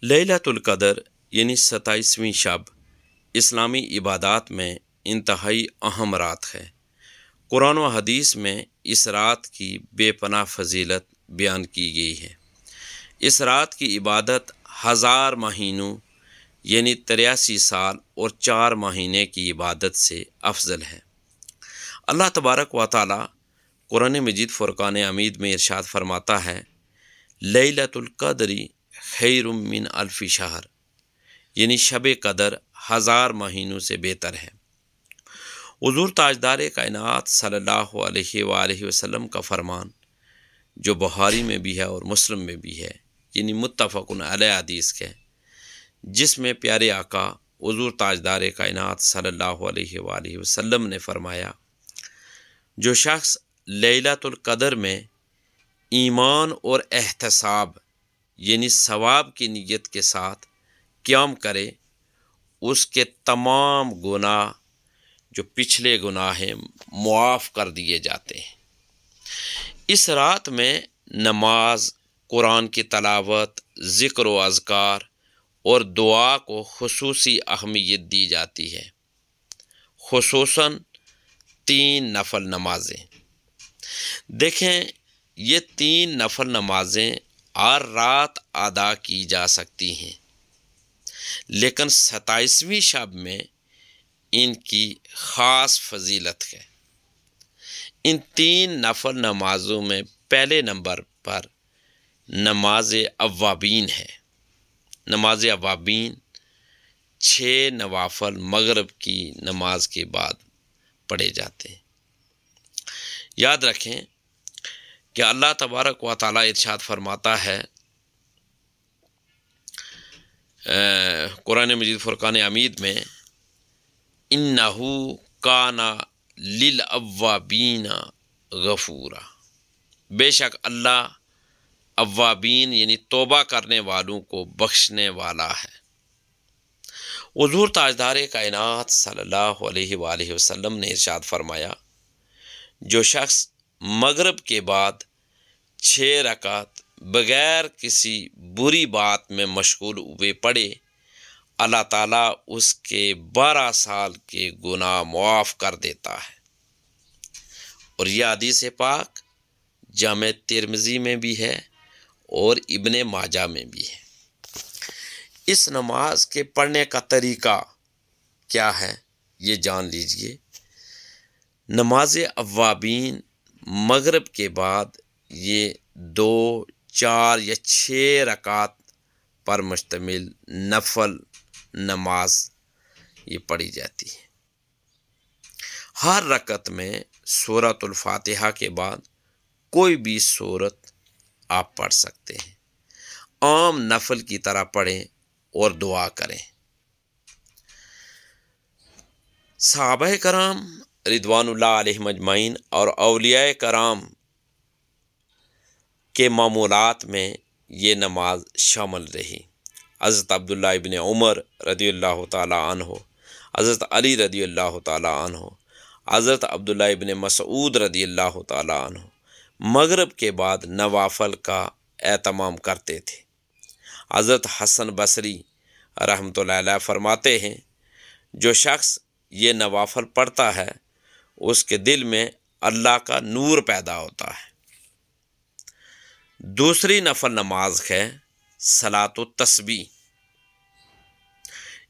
لیلۃ القدر یعنی 27ویں شب اسلامی عبادات میں انتہائی اہم رات ہے۔ قرآن و حدیث میں اس رات کی بے پناہ فضیلت بیان کی گئی ہے۔ اس رات کی عبادت 1000 مہینوں یعنی 83 سال اور 4 مہینے کی عبادت سے افضل ہے۔ اللہ تبارک و تعالی قرآن مجید فرقان حمید میں ارشاد فرماتا ہے، لیلۃ القدر خیر من الف شہر، یعنی شب قدر 1000 مہینوں سے بہتر ہے۔ حضور تاجدار کائنات صلی اللہ علیہ وآلہ وسلم کا فرمان جو بخاری میں بھی ہے اور مسلم میں بھی ہے، یعنی متفق علیہ حدیث ہے، جس میں پیارے آقا حضور تاجدار کائنات صلی اللہ علیہ وآلہ وسلم نے فرمایا، جو شخص لیلۃ القدر میں ایمان اور احتساب یعنی ثواب کی نیت کے ساتھ قیام کرے، اس کے تمام گناہ جو پچھلے گناہ ہیں معاف کر دیے جاتے ہیں۔ اس رات میں نماز، قرآن کی تلاوت، ذکر و اذکار اور دعا کو خصوصی اہمیت دی جاتی ہے، خصوصاً 3 نفل نمازیں۔ دیکھیں، یہ 3 نفل نمازیں ہر رات ادا کی جا سکتی ہیں، لیکن 27ویں شب میں ان کی خاص فضیلت ہے۔ ان 3 نفل نمازوں میں پہلے نمبر پر نماز اوابین ہے۔ نماز اوابین 6 نوافل مغرب کی نماز کے بعد پڑھے جاتے ہیں۔ یاد رکھیں کہ اللہ تبارک و تعالی ارشاد فرماتا ہے قرآن مجید فرقان حمید میں، اِنَّهُ كَانَ لِلْأَوَّابِينَ غَفُورًا، بے شک اللہ اوابین یعنی توبہ کرنے والوں کو بخشنے والا ہے۔ حضور تاجدار کائنات صلی اللہ علیہ وآلہ وسلم نے ارشاد فرمایا، جو شخص مغرب کے بعد 6 رکعت بغیر کسی بری بات میں مشغول ہوئے پڑھے، اللہ تعالیٰ اس کے 12 سال کے گناہ معاف کر دیتا ہے۔ اور یہ حدیث پاک جامع ترمذی میں بھی ہے اور ابن ماجہ میں بھی ہے۔ اس نماز کے پڑھنے کا طریقہ کیا ہے یہ جان لیجئے۔ نماز اوابین مغرب کے بعد یہ 2، 4 یا 6 رکعت پر مشتمل نفل نماز یہ پڑھی جاتی ہے۔ ہر رکعت میں سورۃ الفاتحہ کے بعد کوئی بھی سورت آپ پڑھ سکتے ہیں، عام نفل کی طرح پڑھیں اور دعا کریں۔ صحابہ کرام رضوان اللہ علیہم اجمعین اور اولیاء کرام کے معمولات میں یہ نماز شامل رہی۔ حضرت عبداللہ ابن عمر رضی اللہ تعالی عنہ، حضرت علی رضی اللہ تعالی عنہ، حضرت عبداللہ ابن مسعود رضی اللہ تعالی عنہ مغرب کے بعد نوافل کا اہتمام کرتے تھے۔ حضرت حسن بصری رحمۃ اللہ علیہ فرماتے ہیں، جو شخص یہ نوافل پڑھتا ہے اس کے دل میں اللہ کا نور پیدا ہوتا ہے۔ دوسری نفل نماز ہے صلاۃ التسبیح،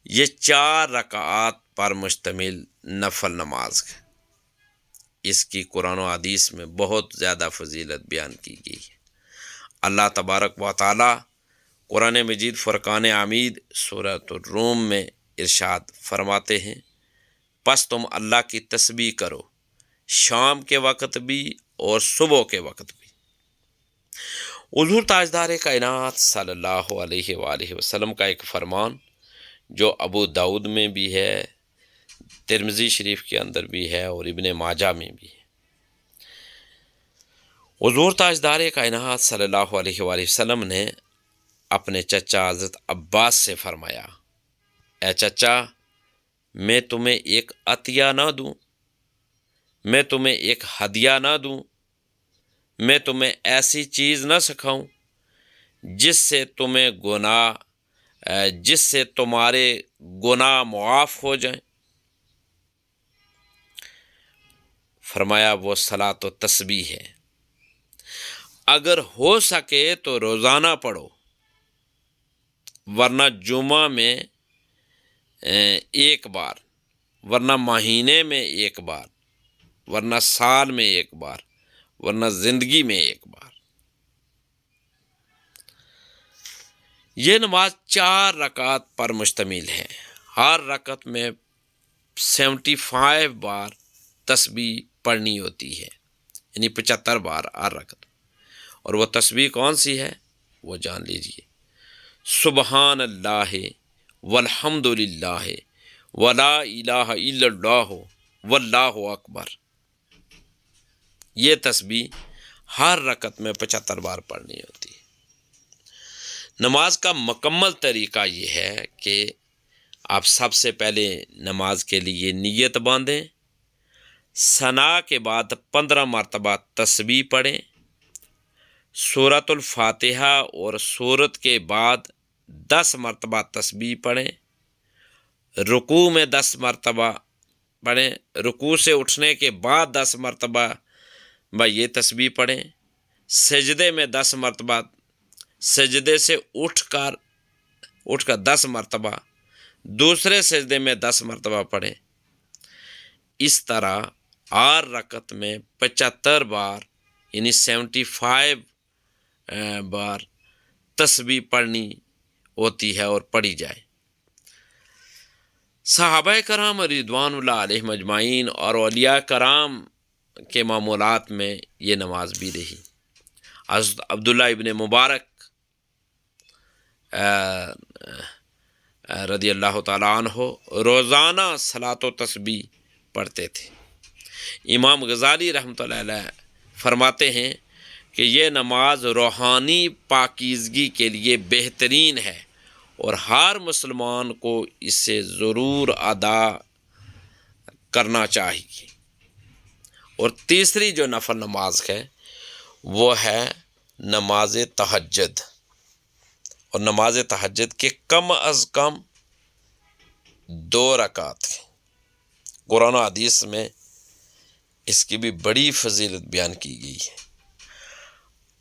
یہ 4 رکعات پر مشتمل نفل نماز ہے۔ اس کی قرآن و حدیث میں بہت زیادہ فضیلت بیان کی گئی ہے۔ اللہ تبارک و تعالی قرآن مجید فرقان حمید سورۃ الروم میں ارشاد فرماتے ہیں، پس تم اللہ کی تسبیح کرو شام کے وقت بھی اور صبح کے وقت بھی۔ حضور تاجدار کائنات صلی اللہ علیہ وآلہ وسلم کا ایک فرمان جو ابو داؤد میں بھی ہے، ترمذی شریف کے اندر بھی ہے اور ابن ماجہ میں بھی ہے۔ حضور تاجدار کائنات صلی اللہ علیہ وآلہ وسلم نے اپنے چچا حضرت عباس سے فرمایا، اے چچا، میں تمہیں ایک عطیہ نہ دوں، میں تمہیں ایک ہدیہ نہ دوں، میں تمہیں ایسی چیز نہ سکھاؤں جس سے تمہیں گناہ جس سے تمہارے گناہ معاف ہو جائیں۔ فرمایا وہ صلاۃ و تسبیح ہے، اگر ہو سکے تو روزانہ پڑھو، ورنہ جمعہ میں ایک بار، ورنہ مہینے میں ایک بار، ورنہ سال میں ایک بار، ورنہ زندگی میں ایک بار۔ یہ نماز 4 رکعت پر مشتمل ہے، ہر رکعت میں 75 بار تسبیح پڑھنی ہوتی ہے، یعنی 75 بار ہر رکعت۔ اور وہ تسبیح کون سی ہے وہ جان لیجئے: سبحان اللہ والحمد للہ ولا الہ الا اللہ واللہ اکبر۔ یہ تسبیح ہر رکعت میں 75 بار پڑھنی ہوتی ہے۔ نماز کا مکمل طریقہ یہ ہے کہ آپ سب سے پہلے نماز کے لیے نیت باندھیں، ثنا کے بعد 15 مرتبہ تسبیح پڑھیں، سورۃ الفاتحہ اور سورت کے بعد 10 مرتبہ تسبیح پڑھیں، رکوع میں 10 مرتبہ پڑھیں، رکوع سے اٹھنے کے بعد 10 مرتبہ یہ تسبیح پڑھیں، سجدے میں 10 مرتبہ، سجدے سے اٹھ کر 10 مرتبہ، دوسرے سجدے میں 10 مرتبہ پڑھیں۔ اس طرح ہر رکعت میں 75 بار یعنی 75 بار تسبیح پڑھنی ہوتی ہے اور پڑھی جائے۔ صحابہ کرام رضوان اللہ علیہم اجمعین اور اولیاء کرام کے معمولات میں یہ نماز بھی رہی۔ حضرت عبداللہ ابن مبارک رضی اللہ تعالیٰ عنہ روزانہ صلاۃ و تسبیح پڑھتے تھے۔ امام غزالی رحمۃ اللہ علیہ فرماتے ہیں کہ یہ نماز روحانی پاکیزگی کے لیے بہترین ہے اور ہر مسلمان کو اسے ضرور ادا کرنا چاہیے۔ اور تیسری جو نفل نماز ہے وہ ہے نماز تہجد، اور نماز تہجد کے کم از کم 2 رکعت ہیں۔ قرآن و حدیث میں اس کی بھی بڑی فضیلت بیان کی گئی ہے۔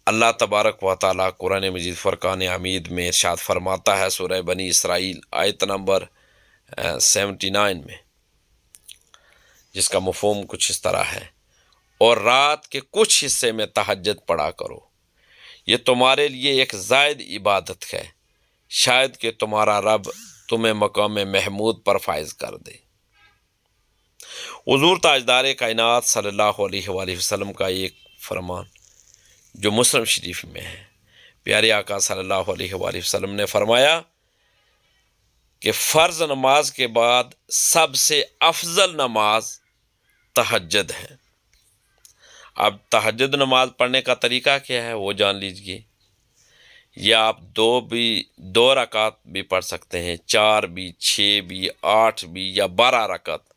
اللہ تبارک و تعالیٰ قرآن مجید فرقان حمید میں ارشاد فرماتا ہے سورہ بنی اسرائیل آیت نمبر 79 میں، جس کا مفہوم کچھ اس طرح ہے: اور رات کے کچھ حصے میں تہجد پڑھا کرو، یہ تمہارے لیے ایک زائد عبادت ہے، شاید کہ تمہارا رب تمہیں مقام محمود پر فائز کر دے۔ حضور تاجدار کائنات صلی اللہ علیہ وآلہ وسلم کا ایک فرمان جو مسلم شریف میں ہے، پیارے آقا صلی اللہ علیہ وآلہ وسلم نے فرمایا کہ فرض نماز کے بعد سب سے افضل نماز تہجد ہے۔ اب تہجد نماز پڑھنے کا طریقہ کیا ہے وہ جان لیجئے۔ یا آپ 2 رکعت بھی پڑھ سکتے ہیں، 4 بھی، 6 بھی، 8 بھی، یا 12 رکعت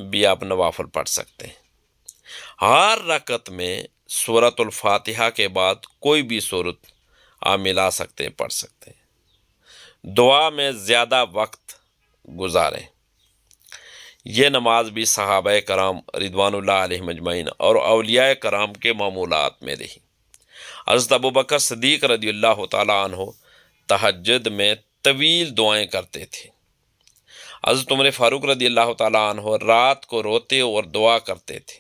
بھی آپ نوافل پڑھ سکتے ہیں۔ ہر رکعت میں سورۃ الفاتحہ کے بعد کوئی بھی سورت آپ ملا سکتے ہیں، پڑھ سکتے ہیں۔ دعا میں زیادہ وقت گزاریں۔ یہ نماز بھی صحابہ کرام رضوان اللہ علیہم اجمعین اور اولیاء کرام کے معمولات میں رہی۔ حضرت ابوبکر صدیق رضی اللہ تعالیٰ عنہ تہجد میں طویل دعائیں کرتے تھے۔ حضرت عمر فاروق رضی اللہ تعالیٰ عنہ رات کو روتے اور دعا کرتے تھے۔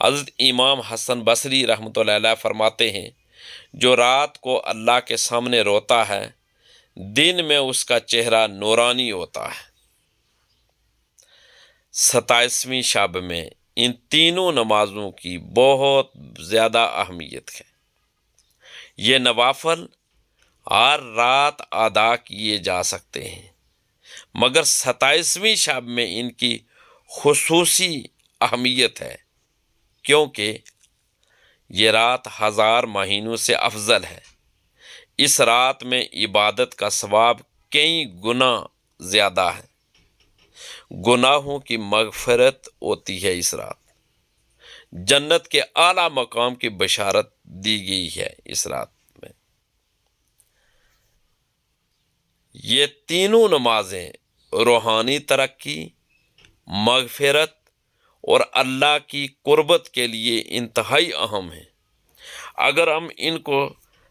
حضرت امام حسن بصری رحمۃ اللہ علیہ فرماتے ہیں، جو رات کو اللہ کے سامنے روتا ہے، دن میں اس کا چہرہ نورانی ہوتا ہے۔ 27ویں شب میں ان تینوں نمازوں کی بہت زیادہ اہمیت ہے۔ یہ نوافل ہر رات ادا کیے جا سکتے ہیں، مگر 27ویں شب میں ان کی خصوصی اہمیت ہے، کیونکہ یہ رات 1000 مہینوں سے افضل ہے۔ اس رات میں عبادت کا ثواب کئی گنا زیادہ ہے۔ گناہوں کی مغفرت ہوتی ہے اس رات۔ جنت کے اعلیٰ مقام کی بشارت دی گئی ہے اس رات میں۔ یہ تینوں نمازیں روحانی ترقی، مغفرت اور اللہ کی قربت کے لیے انتہائی اہم ہیں۔ اگر ہم ان کو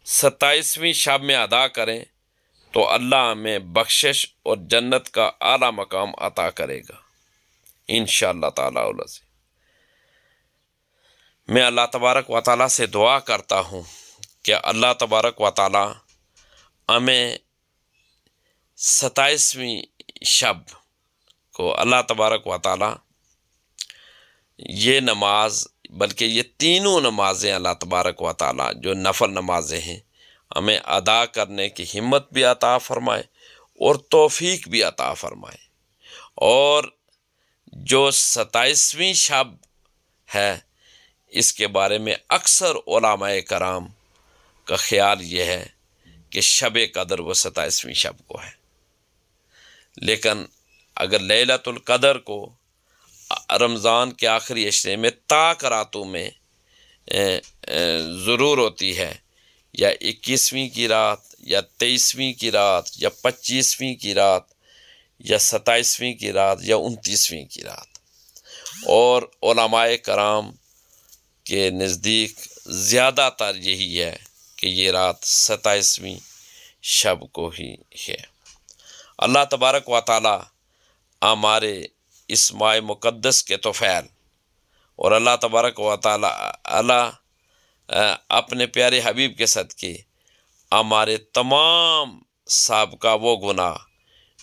27ویں شب میں ادا کریں تو اللہ ہمیں بخشش اور جنت کا اعلیٰ مقام عطا کرے گا انشاءاللہ تعالی سے۔ میں اللہ تبارک و تعالیٰ سے دعا کرتا ہوں کہ اللہ تبارک و تعالیٰ ہمیں 27ویں شب کو اللہ تبارک و تعالیٰ یہ نماز، بلکہ یہ تینوں نمازیں اللہ تبارک و تعالیٰ جو نفل نمازیں ہیں، ہمیں ادا کرنے کی ہمت بھی عطا فرمائے اور توفیق بھی عطا فرمائے۔ اور جو 27ویں شب ہے، اس کے بارے میں اکثر علماء کرام کا خیال یہ ہے کہ شب قدر وہ 27ویں شب کو ہے، لیکن اگر لیلۃ القدر کو رمضان کے آخری عشرے میں طاق راتوں میں ضرور ہوتی ہے، یا 21ویں کی رات، یا 23ویں کی رات، یا 25ویں کی رات، یا 27ویں کی رات، یا 29ویں کی رات، اور علماء کرام کے نزدیک زیادہ تر یہی ہے کہ یہ رات 27ویں شب کو ہی ہے۔ اللہ تبارک و تعالی ہمارے اس ماہ مقدس کے طفیل، اور اللہ تبارک و تعالی اپنے پیارے حبیب کے صدقے ہمارے تمام سابقہ وہ گناہ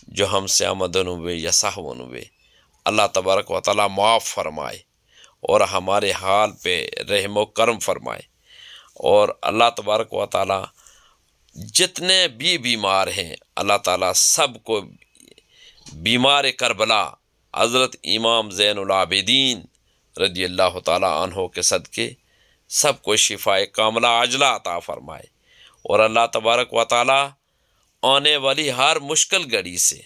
جو ہم سے آمدن ہوئے یا سہون ہوئے، اللہ تبارک و تعالی معاف فرمائے اور ہمارے حال پہ رحم و کرم فرمائے۔ اور اللہ تبارک و تعالی جتنے بھی بیمار ہیں، اللہ تعالیٰ سب کو بیمار کربلا حضرت امام زین العابدین رضی اللہ تعالیٰ عنہ کے صدقے سب کو شفاء کاملہ عاجلہ عطا فرمائے، اور اللہ تبارک و تعالیٰ آنے والی ہر مشکل گھڑی سے،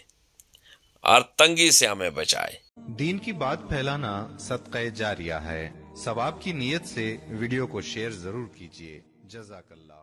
ہر تنگی سے ہمیں بچائے۔ دین کی بات پھیلانا صدقہ جاریہ ہے، ثواب کی نیت سے ویڈیو کو شیئر ضرور کیجیے۔ جزاک اللہ۔